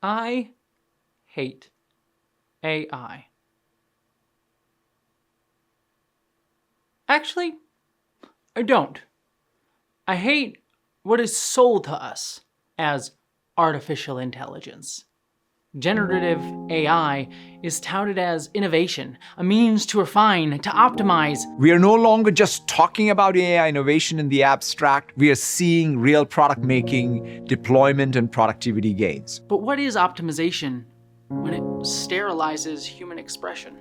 I hate AI. Actually, I don't. I hate what is sold to us as artificial intelligence. Generative AI is touted as innovation, a means to refine, to optimize. We are no longer just talking about AI innovation in the abstract. We are seeing real product making, deployment, and productivity gains. But what is optimization when it sterilizes human expression?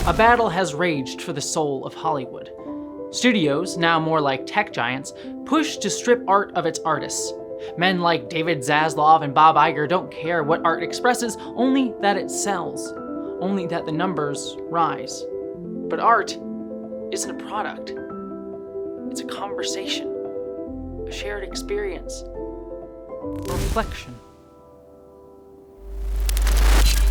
A battle has raged for the soul of Hollywood. Studios, now more like tech giants, push to strip art of its artists. Men like David Zaslav and Bob Iger don't care what art expresses, only that it sells, only that the numbers rise. But art isn't a product. It's a conversation, a shared experience, a reflection.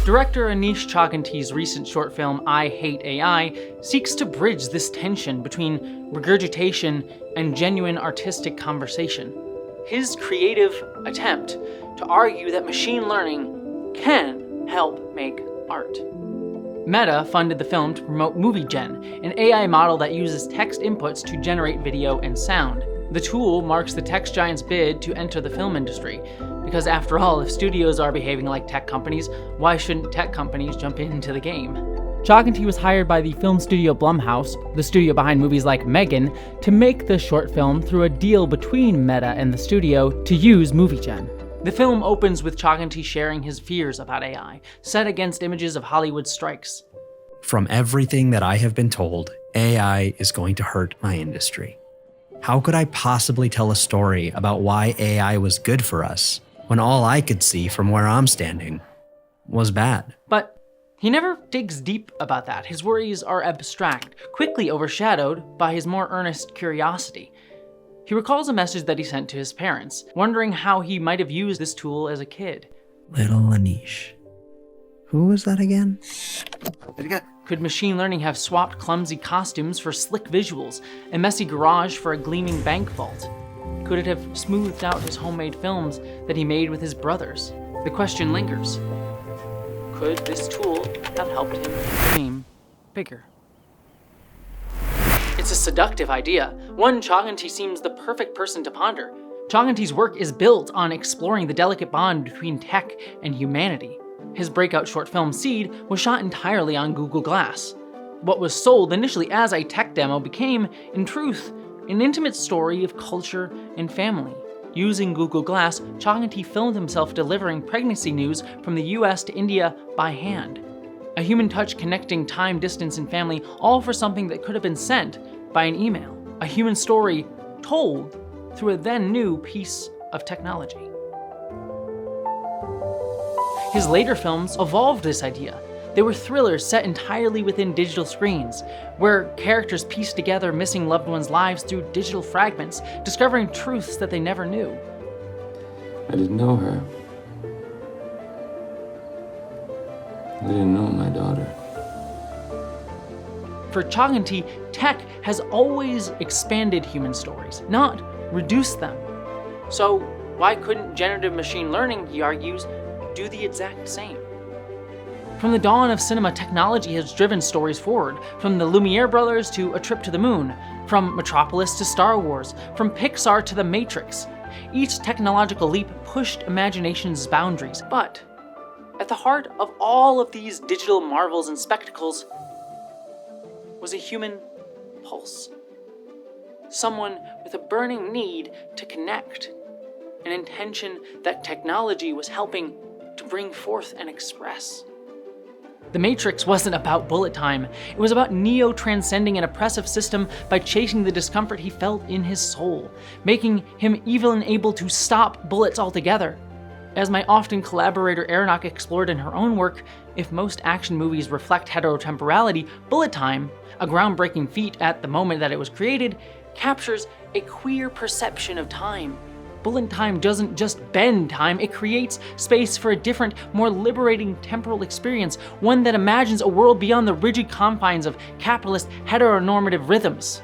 Director Anish Chaganty's recent short film, I Hate AI, seeks to bridge this tension between regurgitation and genuine artistic conversation. His creative attempt to argue that machine learning can help make art. Meta funded the film to promote MovieGen, an AI model that uses text inputs to generate video and sound. The tool marks the tech giant's bid to enter the film industry, because after all, if studios are behaving like tech companies, why shouldn't tech companies jump into the game? Chaganty was hired by the film studio Blumhouse, the studio behind movies like Megan, to make the short film through a deal between Meta and the studio to use MovieGen. The film opens with Chaganty sharing his fears about AI, set against images of Hollywood strikes. From everything that I have been told, AI is going to hurt my industry. How could I possibly tell a story about why AI was good for us when all I could see from where I'm standing was bad? But he never digs deep about that. His worries are abstract, quickly overshadowed by his more earnest curiosity. He recalls a message that he sent to his parents, wondering how he might have used this tool as a kid. Little Anish. Who was that again? Could machine learning have swapped clumsy costumes for slick visuals, a messy garage for a gleaming bank vault? Could it have smoothed out his homemade films that he made with his brothers? The question lingers. Could this tool have helped him dream bigger? It's a seductive idea, one Chaganty seems the perfect person to ponder. Chaganty's work is built on exploring the delicate bond between tech and humanity. His breakout short film Seed was shot entirely on Google Glass. What was sold initially as a tech demo became, in truth, an intimate story of culture and family. Using Google Glass, Chaganty filmed himself delivering pregnancy news from the US to India by hand. A human touch connecting time, distance, and family, all for something that could have been sent by an email. A human story told through a then new piece of technology. His later films evolved this idea. They were thrillers set entirely within digital screens, where characters pieced together missing loved ones' lives through digital fragments, discovering truths that they never knew. I didn't know her. I didn't know my daughter. For Chaganty, tech has always expanded human stories, not reduced them. So why couldn't generative machine learning, he argues, do the exact same? From the dawn of cinema, technology has driven stories forward, from the Lumiere brothers to A Trip to the Moon, from Metropolis to Star Wars, from Pixar to The Matrix. Each technological leap pushed imagination's boundaries, but at the heart of all of these digital marvels and spectacles was a human pulse. Someone with a burning need to connect, an intention that technology was helping to bring forth and express. The Matrix wasn't about bullet time. It was about Neo transcending an oppressive system by chasing the discomfort he felt in his soul, making him even able to stop bullets altogether. As my often collaborator Aronach explored in her own work, if most action movies reflect heterotemporality, Bullet Time, a groundbreaking feat at the moment that it was created, captures a queer perception of time. Bullet Time doesn't just bend time, it creates space for a different, more liberating temporal experience, one that imagines a world beyond the rigid confines of capitalist heteronormative rhythms.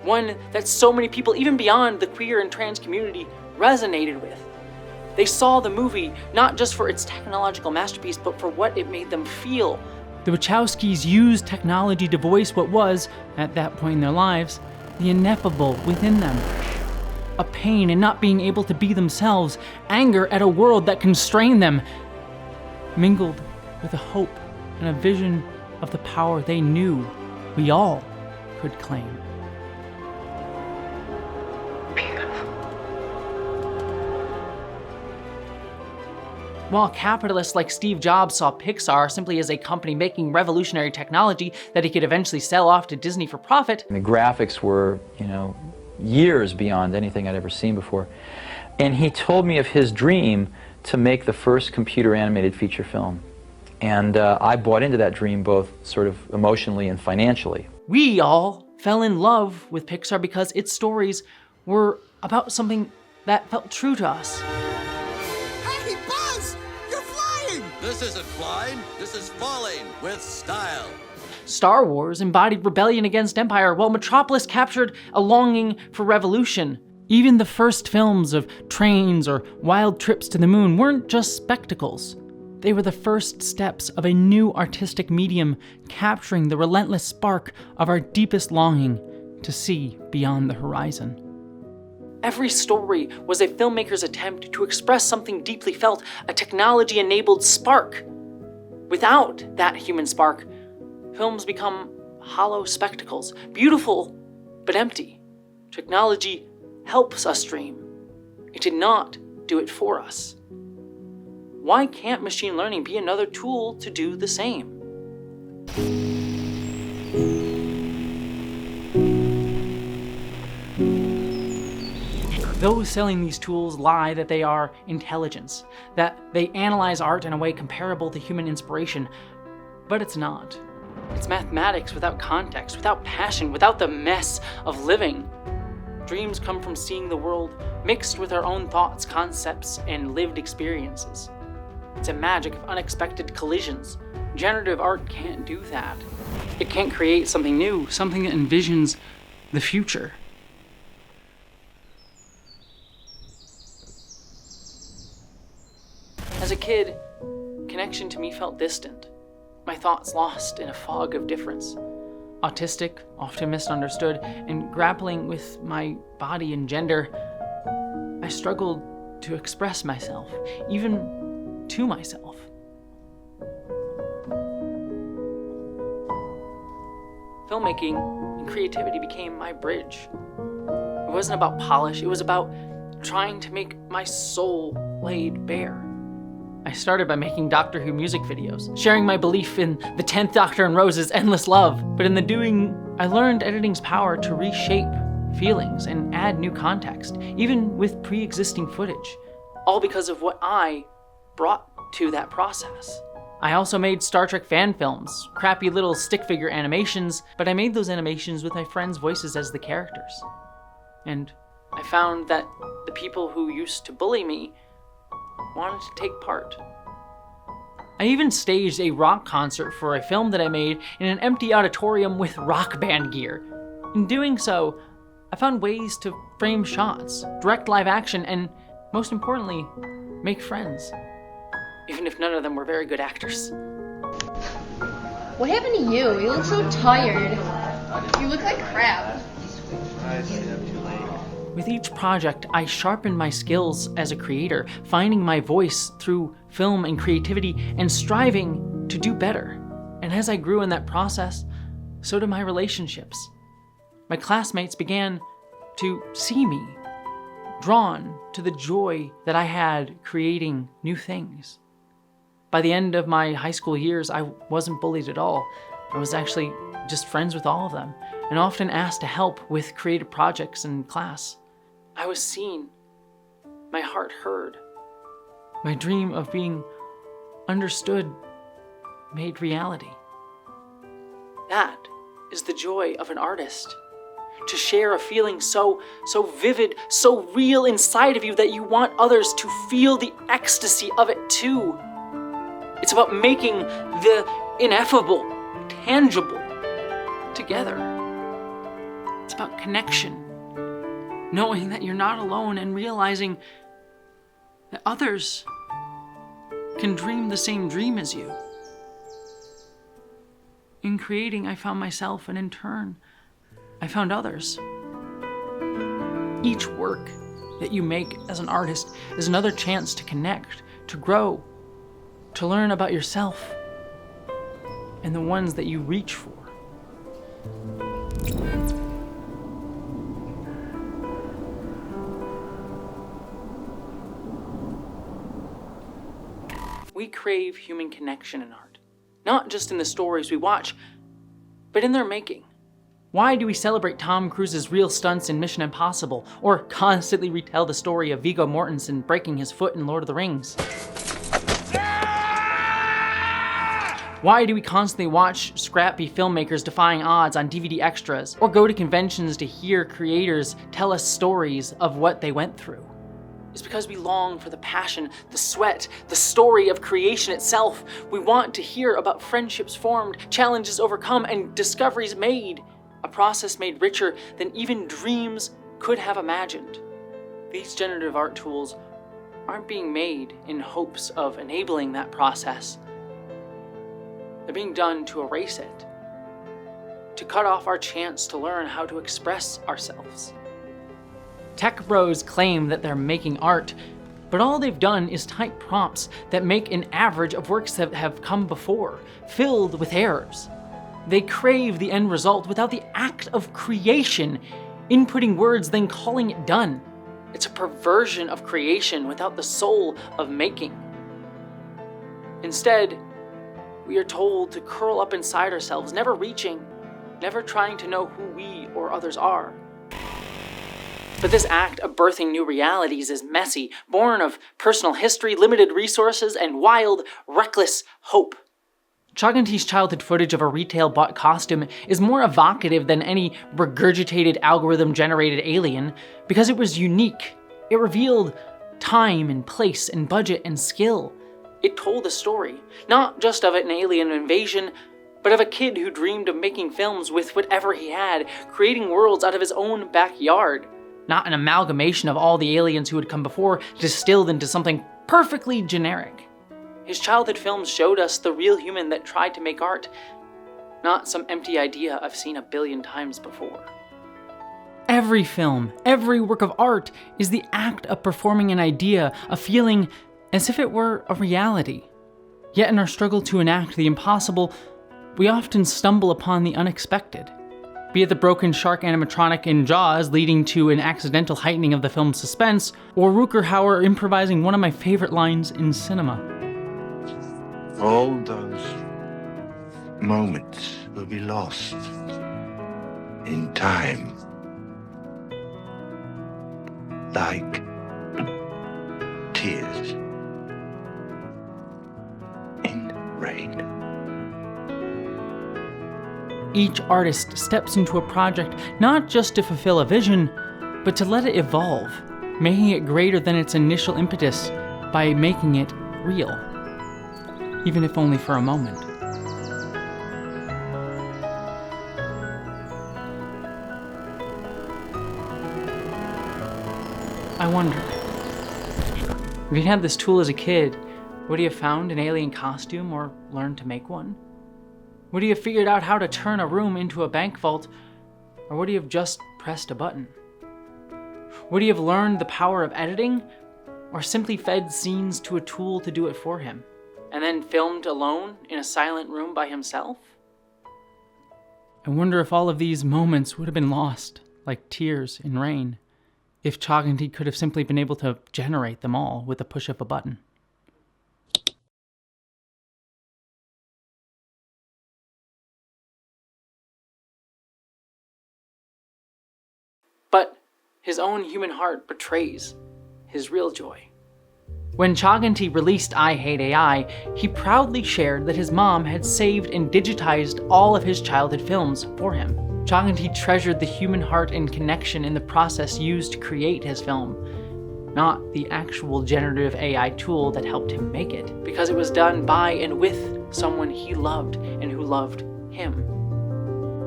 One that so many people, even beyond the queer and trans community, resonated with. They saw the movie not just for its technological masterpiece, but for what it made them feel. The Wachowskis used technology to voice what was, at that point in their lives, the ineffable within them. A pain in not being able to be themselves, anger at a world that constrained them, mingled with a hope and a vision of the power they knew we all could claim. While capitalists like Steve Jobs saw Pixar simply as a company making revolutionary technology that he could eventually sell off to Disney for profit, The graphics were, years beyond anything I'd ever seen before. And he told me of his dream to make the first computer animated feature film. And I bought into that dream both sort of emotionally and financially. we all fell in love with Pixar because its stories were about something that felt true to us. Hey, Buzz! You're flying! This isn't flying, this is falling with style. Star Wars embodied rebellion against Empire, while Metropolis captured a longing for revolution. Even the first films of trains or wild trips to the moon weren't just spectacles. They were the first steps of a new artistic medium, capturing the relentless spark of our deepest longing to see beyond the horizon. Every story was a filmmaker's attempt to express something deeply felt, a technology-enabled spark. Without that human spark, films become hollow spectacles, beautiful but empty. Technology helps us dream. It did not do it for us. Why can't machine learning be another tool to do the same? Those selling these tools lie that they are intelligence, that they analyze art in a way comparable to human inspiration, but it's not. It's mathematics without context, without passion, without the mess of living. Dreams come from seeing the world mixed with our own thoughts, concepts, and lived experiences. It's a magic of unexpected collisions. Generative art can't do that. It can't create something new, something that envisions the future. As a kid, connection to me felt distant. My thoughts lost in a fog of difference. Autistic, often misunderstood, and grappling with my body and gender, I struggled to express myself, even to myself. Filmmaking and creativity became my bridge. It wasn't about polish, it was about trying to make my soul laid bare. I started by making Doctor Who music videos, sharing my belief in the 10th Doctor and Rose's endless love. But in the doing, I learned editing's power to reshape feelings and add new context, even with pre-existing footage, all because of what I brought to that process. I also made Star Trek fan films, crappy little stick figure animations, but I made those animations with my friends' voices as the characters. And I found that the people who used to bully me wanted to take part. I even staged a rock concert for a film that I made in an empty auditorium with rock band gear. In doing so, I found ways to frame shots, direct live action, and most importantly, make friends. Even if none of them were very good actors. What happened to you? You look so tired. You look like crap. With each project, I sharpened my skills as a creator, finding my voice through film and creativity, and striving to do better. And as I grew in that process, so did my relationships. My classmates began to see me, drawn to the joy that I had creating new things. By the end of my high school years, I wasn't bullied at all. I was actually just friends with all of them, and often asked to help with creative projects in class. I was seen, my heart heard. My dream of being understood made reality. That is the joy of an artist. To share a feeling so vivid, so real inside of you that you want others to feel the ecstasy of it too. It's about making the ineffable tangible together. It's about connection. Knowing that you're not alone and realizing that others can dream the same dream as you. In creating, I found myself, and in turn, I found others. Each work that you make as an artist is another chance to connect, to grow, to learn about yourself and the ones that you reach for. We crave human connection in art, not just in the stories we watch, but in their making. Why do we celebrate Tom Cruise's real stunts in Mission Impossible, or constantly retell the story of Viggo Mortensen breaking his foot in Lord of the Rings? Why do we constantly watch scrappy filmmakers defying odds on DVD extras, or go to conventions to hear creators tell us stories of what they went through? It's because we long for the passion, the sweat, the story of creation itself. We want to hear about friendships formed, challenges overcome, and discoveries made. A process made richer than even dreams could have imagined. These generative art tools aren't being made in hopes of enabling that process. They're being done to erase it, to cut off our chance to learn how to express ourselves. Tech bros claim that they're making art, but all they've done is type prompts that make an average of works that have come before, filled with errors. They crave the end result without the act of creation, inputting words, then calling it done. It's a perversion of creation without the soul of making. Instead, we are told to curl up inside ourselves, never reaching, never trying to know who we or others are. But this act of birthing new realities is messy, born of personal history, limited resources, and wild, reckless hope. Chaganty's childhood footage of a retail-bought costume is more evocative than any regurgitated algorithm-generated alien because it was unique. It revealed time and place and budget and skill. It told a story, not just of an alien invasion, but of a kid who dreamed of making films with whatever he had, creating worlds out of his own backyard. Not an amalgamation of all the aliens who had come before, distilled into something perfectly generic. His childhood films showed us the real human that tried to make art, not some empty idea I've seen 1 billion times before. Every film, every work of art is the act of performing an idea, a feeling, as if it were a reality. Yet in our struggle to enact the impossible, we often stumble upon the unexpected. Be it the broken shark animatronic in Jaws leading to an accidental heightening of the film's suspense, or Rutger Hauer improvising one of my favorite lines in cinema. All those moments will be lost in time, like tears in rain. Each artist steps into a project not just to fulfill a vision, but to let it evolve, making it greater than its initial impetus by making it real, even if only for a moment. I wonder, if you had this tool as a kid, would you have found an alien costume or learned to make one? Would you have figured out how to turn a room into a bank vault, or would you have just pressed a button? Would you have learned the power of editing, or simply fed scenes to a tool to do it for him, and then filmed alone in a silent room by himself? I wonder if all of these moments would have been lost, like tears in rain, if Chaganty could have simply been able to generate them all with the push of a button. But his own human heart betrays his real joy. When Chaganty released I Hate AI, he proudly shared that his mom had saved and digitized all of his childhood films for him. Chaganty treasured the human heart and connection in the process used to create his film, not the actual generative AI tool that helped him make it, because it was done by and with someone he loved and who loved him.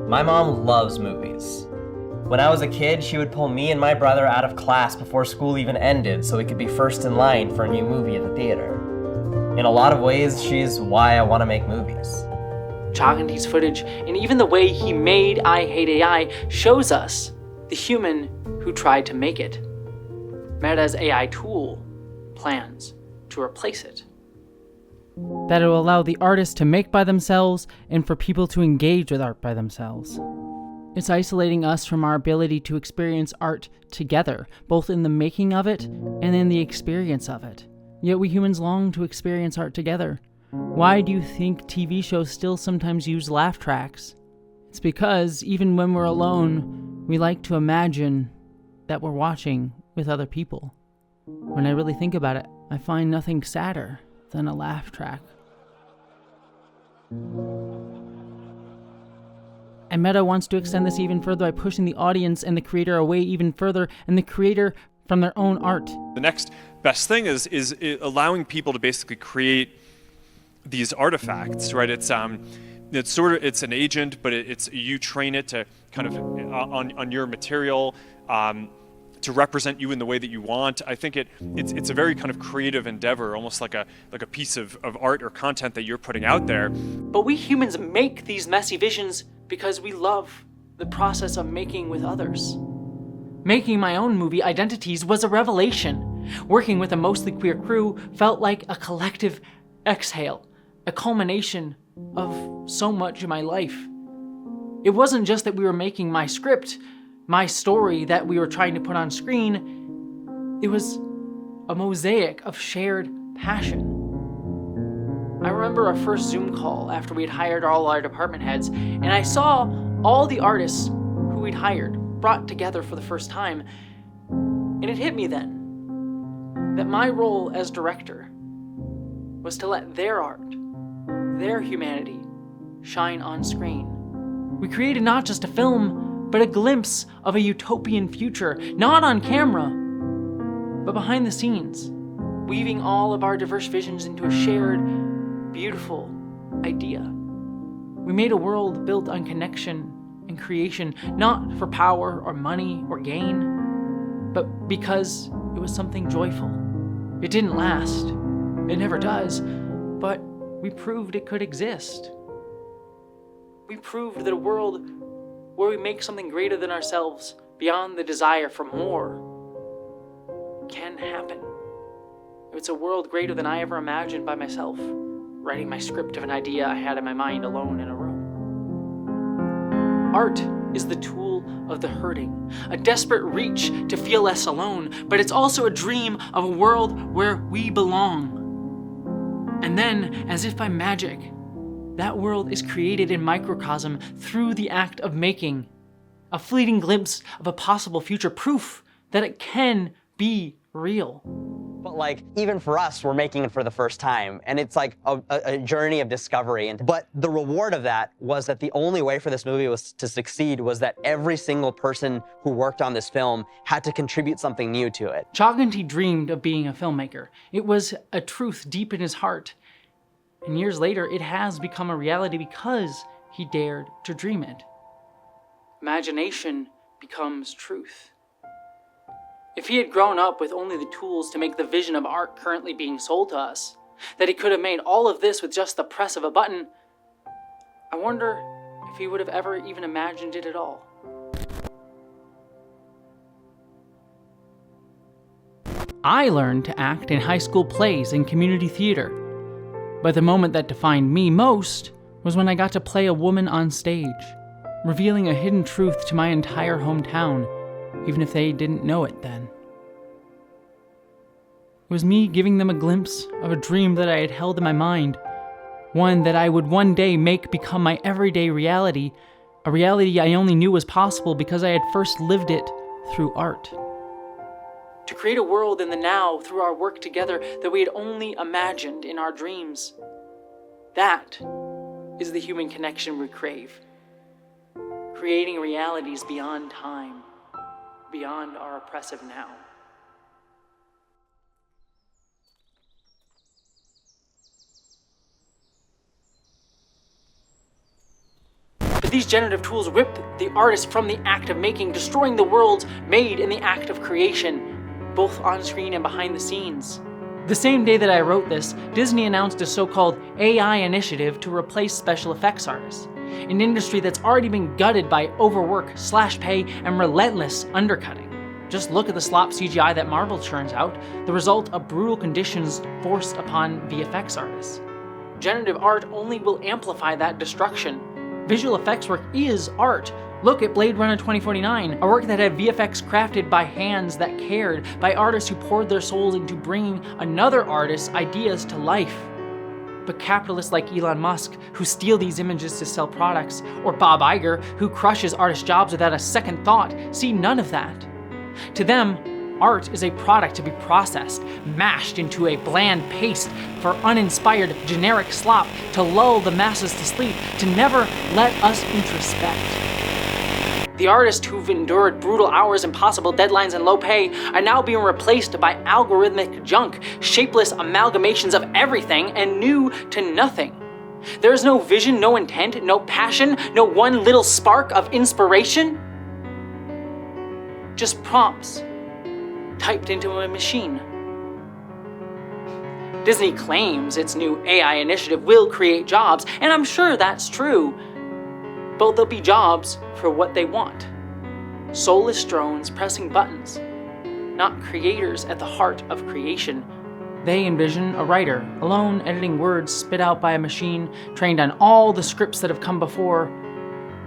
My mom loves movies. When I was a kid, she would pull me and my brother out of class before school even ended so we could be first in line for a new movie at the theater. In a lot of ways, she's why I want to make movies. Chaganty's footage, and even the way he made I Hate AI, shows us the human who tried to make it. Meta's AI tool plans to replace it. That it will allow the artists to make by themselves and for people to engage with art by themselves. It's isolating us from our ability to experience art together, both in the making of it and in the experience of it. Yet we humans long to experience art together. Why do you think TV shows still sometimes use laugh tracks? It's because even when we're alone, we like to imagine that we're watching with other people. When I really think about it, I find nothing sadder than a laugh track. And Meta wants to extend this even further by pushing the audience and the creator away even further, and the creator from their own art. The next best thing is allowing people to basically create these artifacts, right? It's an agent, but it's you train it to kind of on your material to represent you in the way that you want. I think it's a very kind of creative endeavor, almost like a piece of art or content that you're putting out there. But we humans make these messy visions because we love the process of making with others. Making my own movie, Identities, was a revelation. Working with a mostly queer crew felt like a collective exhale, a culmination of so much in my life. It wasn't just that we were making my script, my story that we were trying to put on screen. It was a mosaic of shared passion. I remember our first Zoom call after we had hired all our department heads, and I saw all the artists who we'd hired brought together for the first time. And it hit me then that my role as director was to let their art, their humanity, shine on screen. We created not just a film, but a glimpse of a utopian future, not on camera, but behind the scenes, weaving all of our diverse visions into a shared, beautiful idea. We made a world built on connection and creation, not for power or money or gain, but because it was something joyful. It didn't last. It never does, but we proved it could exist. We proved that a world where we make something greater than ourselves, beyond the desire for more, can happen. It's a world greater than I ever imagined by myself, writing my script of an idea I had in my mind alone in a room. Art is the tool of the hurting, a desperate reach to feel less alone, but it's also a dream of a world where we belong. And then, as if by magic, that world is created in microcosm through the act of making, a fleeting glimpse of a possible future, proof that it can be real. But like, even for us, we're making it for the first time, and it's like a journey of discovery. But the reward of that was that the only way for this movie was to succeed was that every single person who worked on this film had to contribute something new to it. Chaganty dreamed of being a filmmaker. It was a truth deep in his heart. And years later, it has become a reality because he dared to dream it. Imagination becomes truth. If he had grown up with only the tools to make the vision of art currently being sold to us, that he could have made all of this with just the press of a button, I wonder if he would have ever even imagined it at all. I learned to act in high school plays and community theater. But the moment that defined me most was when I got to play a woman on stage, revealing a hidden truth to my entire hometown, even if they didn't know it then. It was me giving them a glimpse of a dream that I had held in my mind, one that I would one day make become my everyday reality, a reality I only knew was possible because I had first lived it through art. To create a world in the now through our work together that we had only imagined in our dreams. That is the human connection we crave. Creating realities beyond time, beyond our oppressive now. But these generative tools rip the artist from the act of making, destroying the worlds made in the act of creation, both on screen and behind the scenes. The same day that I wrote this, Disney announced a so-called AI initiative to replace special effects artists, an industry that's already been gutted by overwork, slash pay, and relentless undercutting. Just look at the slop CGI that Marvel churns out, the result of brutal conditions forced upon VFX artists. Generative art only will amplify that destruction. Visual effects work is art. Look at Blade Runner 2049, a work that had VFX crafted by hands that cared, by artists who poured their souls into bringing another artist's ideas to life. But capitalists like Elon Musk, who steal these images to sell products, or Bob Iger, who crushes artists' jobs without a second thought, see none of that. To them, art is a product to be processed, mashed into a bland paste for uninspired, generic slop to lull the masses to sleep, to never let us introspect. The artists who've endured brutal hours, impossible deadlines, and low pay are now being replaced by algorithmic junk, shapeless amalgamations of everything and new to nothing. There is no vision, no intent, no passion, no one little spark of inspiration. Just prompts typed into a machine. Disney claims its new AI initiative will create jobs, and I'm sure that's true. But they'll be jobs for what they want. Soulless drones pressing buttons, not creators at the heart of creation. They envision a writer, alone editing words spit out by a machine trained on all the scripts that have come before,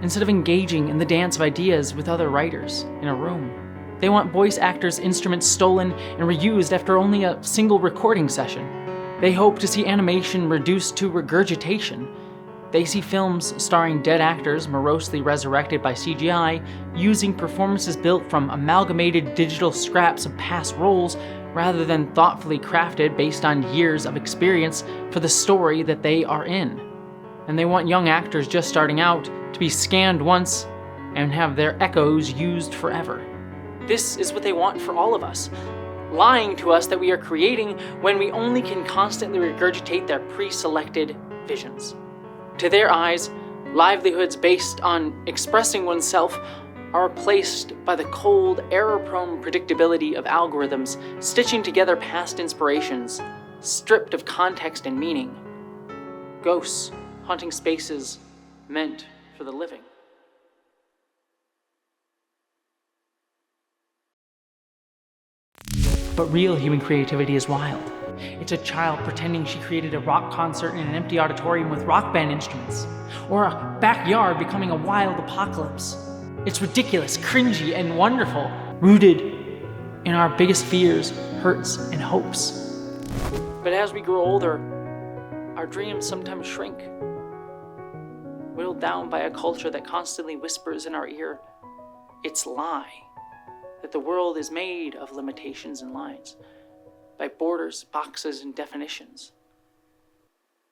instead of engaging in the dance of ideas with other writers in a room. They want voice actors' instruments stolen and reused after only a single recording session. They hope to see animation reduced to regurgitation. They see films starring dead actors morosely resurrected by CGI, using performances built from amalgamated digital scraps of past roles rather than thoughtfully crafted based on years of experience for the story that they are in. And they want young actors just starting out to be scanned once and have their echoes used forever. This is what they want for all of us, lying to us that we are creating when we only can constantly regurgitate their pre-selected visions. To their eyes, livelihoods based on expressing oneself are replaced by the cold, error-prone predictability of algorithms stitching together past inspirations, stripped of context and meaning. Ghosts haunting spaces meant for the living. But real human creativity is wild. It's a child pretending she created a rock concert in an empty auditorium with rock band instruments, or a backyard becoming a wild apocalypse. It's ridiculous, cringy, and wonderful, rooted in our biggest fears, hurts, and hopes. But as we grow older, our dreams sometimes shrink, whittled down by a culture that constantly whispers in our ear, "It's lie," that the world is made of limitations and lines, by borders, boxes, and definitions.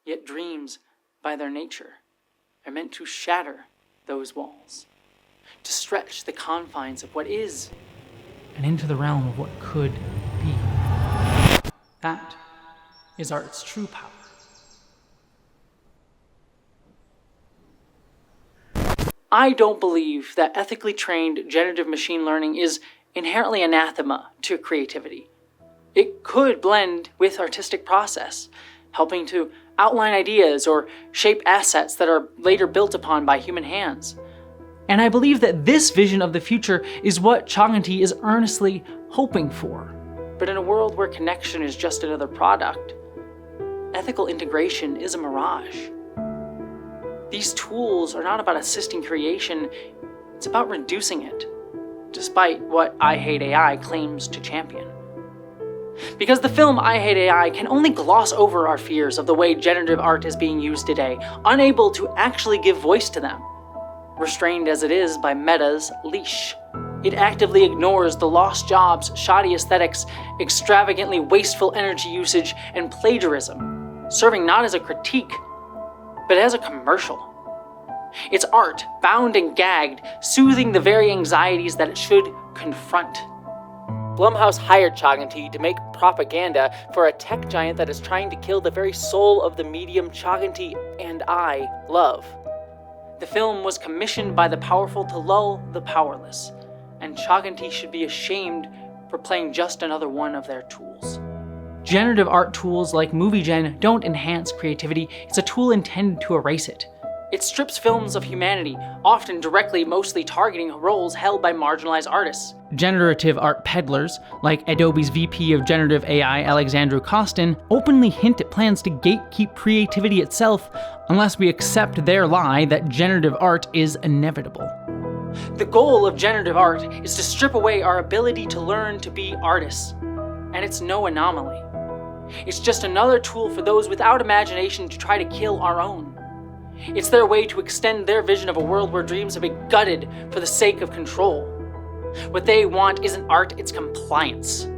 Yet dreams, by their nature, are meant to shatter those walls, to stretch the confines of what is, and into the realm of what could be. That is art's true power. I don't believe that ethically trained generative machine learning is inherently anathema to creativity. It could blend with artistic process, helping to outline ideas or shape assets that are later built upon by human hands. And I believe that this vision of the future is what Chaganty is earnestly hoping for. But in a world where connection is just another product, ethical integration is a mirage. These tools are not about assisting creation, it's about reducing it, despite what I Hate AI claims to champion. Because the film I Hate AI can only gloss over our fears of the way generative art is being used today, unable to actually give voice to them, restrained as it is by Meta's leash. It actively ignores the lost jobs, shoddy aesthetics, extravagantly wasteful energy usage, and plagiarism, serving not as a critique, but as a commercial. It's art, bound and gagged, soothing the very anxieties that it should confront. Blumhouse hired Chaganty to make propaganda for a tech giant that is trying to kill the very soul of the medium Chaganty and I love. The film was commissioned by the powerful to lull the powerless, and Chaganty should be ashamed for playing just another one of their tools. Generative art tools like MovieGen don't enhance creativity, it's a tool intended to erase it. It strips films of humanity, often directly, mostly targeting roles held by marginalized artists. Generative art peddlers, like Adobe's VP of Generative AI, Alexandru Costin, openly hint at plans to gatekeep creativity itself unless we accept their lie that generative art is inevitable. The goal of generative art is to strip away our ability to learn to be artists, and it's no anomaly. It's just another tool for those without imagination to try to kill our own. It's their way to extend their vision of a world where dreams have been gutted for the sake of control. What they want isn't art, it's compliance.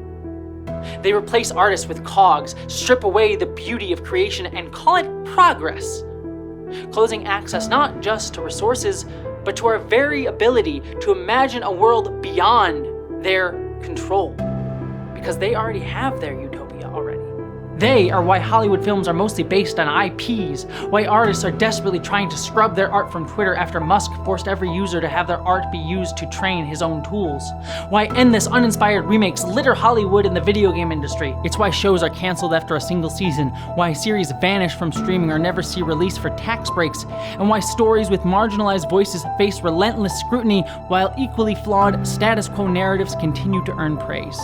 They replace artists with cogs, strip away the beauty of creation, and call it progress. Closing access not just to resources, but to our very ability to imagine a world beyond their control. Because they already have their utopia already. They are why Hollywood films are mostly based on IPs, why artists are desperately trying to scrub their art from Twitter after Musk forced every user to have their art be used to train his own tools, why endless uninspired remakes litter Hollywood and the video game industry. It's why shows are canceled after a single season, why series vanish from streaming or never see release for tax breaks, and why stories with marginalized voices face relentless scrutiny while equally flawed status quo narratives continue to earn praise.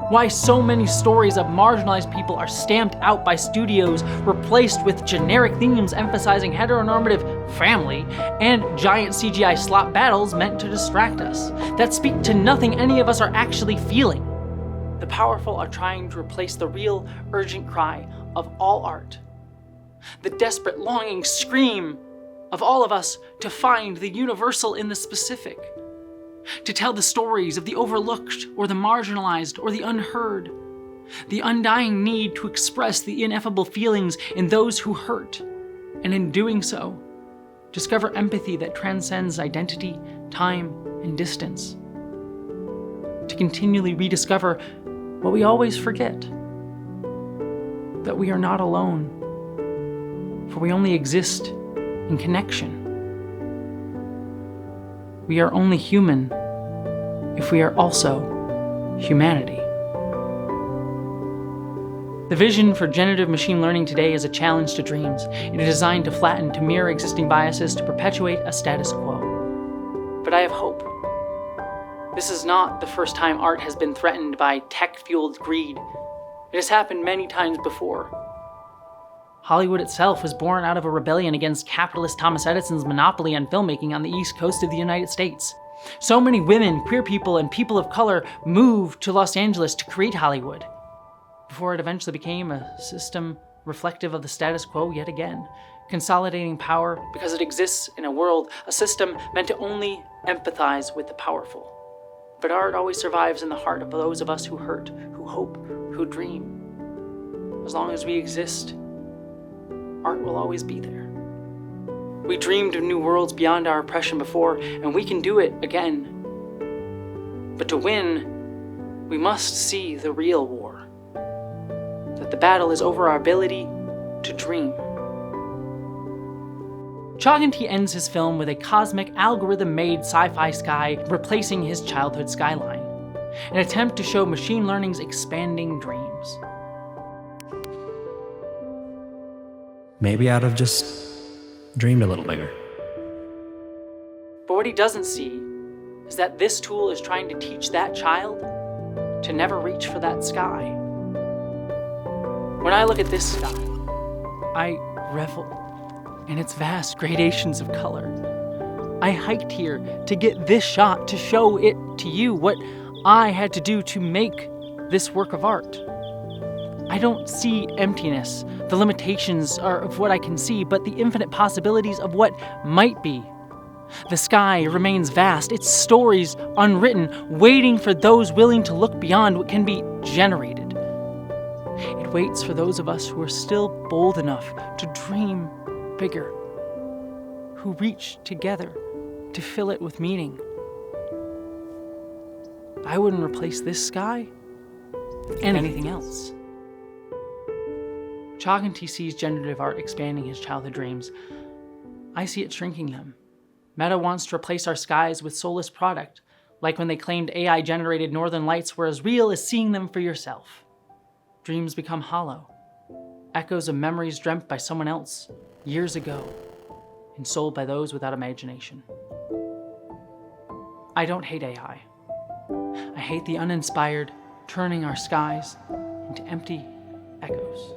Why so many stories of marginalized people are stamped out by studios, replaced with generic themes emphasizing heteronormative family and giant CGI slop battles meant to distract us, that speak to nothing any of us are actually feeling. The powerful are trying to replace the real, urgent cry of all art, the desperate, longing scream of all of us to find the universal in the specific. To tell the stories of the overlooked or the marginalized or the unheard, the undying need to express the ineffable feelings in those who hurt, and in doing so, discover empathy that transcends identity, time, and distance. To continually rediscover what we always forget, that we are not alone, for we only exist in connection. We are only human if we are also humanity. The vision for generative machine learning today is a challenge to dreams. It is designed to flatten, to mirror existing biases, to perpetuate a status quo. But I have hope. This is not the first time art has been threatened by tech-fueled greed. It has happened many times before. Hollywood itself was born out of a rebellion against capitalist Thomas Edison's monopoly on filmmaking on the East Coast of the United States. So many women, queer people, and people of color moved to Los Angeles to create Hollywood, before it eventually became a system reflective of the status quo yet again, consolidating power because it exists in a world, a system meant to only empathize with the powerful. But art always survives in the heart of those of us who hurt, who hope, who dream. As long as we exist, art will always be there. We dreamed of new worlds beyond our oppression before, and we can do it again. But to win, we must see the real war. That the battle is over our ability to dream. Chaganty ends his film with a cosmic, algorithm-made sci-fi sky replacing his childhood skyline, an attempt to show machine learning's expanding dreams. Maybe I'd have just dreamed a little bigger. But what he doesn't see is that this tool is trying to teach that child to never reach for that sky. When I look at this sky, I revel in its vast gradations of color. I hiked here to get this shot to show it to you what I had to do to make this work of art. I don't see emptiness, the limitations are of what I can see, but the infinite possibilities of what might be. The sky remains vast, its stories unwritten, waiting for those willing to look beyond what can be generated. It waits for those of us who are still bold enough to dream bigger, who reach together to fill it with meaning. I wouldn't replace this sky with anything else. Chaganty sees generative art expanding his childhood dreams. I see it shrinking them. Meta wants to replace our skies with soulless product, like when they claimed AI-generated northern lights were as real as seeing them for yourself. Dreams become hollow, echoes of memories dreamt by someone else years ago and sold by those without imagination. I don't hate AI. I hate the uninspired, turning our skies into empty echoes.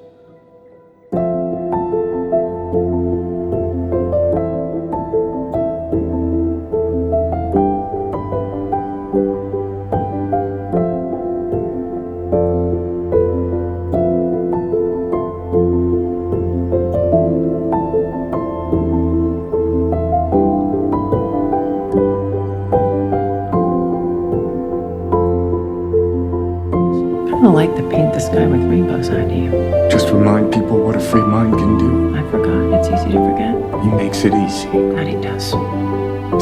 I like the paint the sky with rainbows idea. Just remind people what a free mind can do. I forgot. It's easy to forget. He makes it easy. That he does.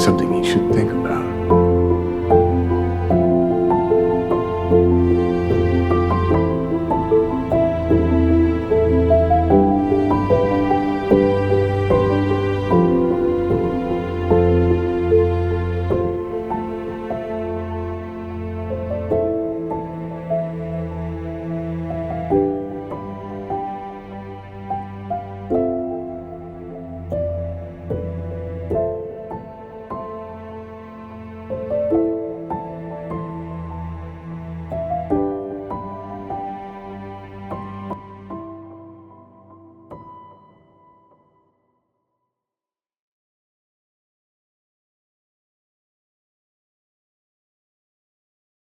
Something you should think about.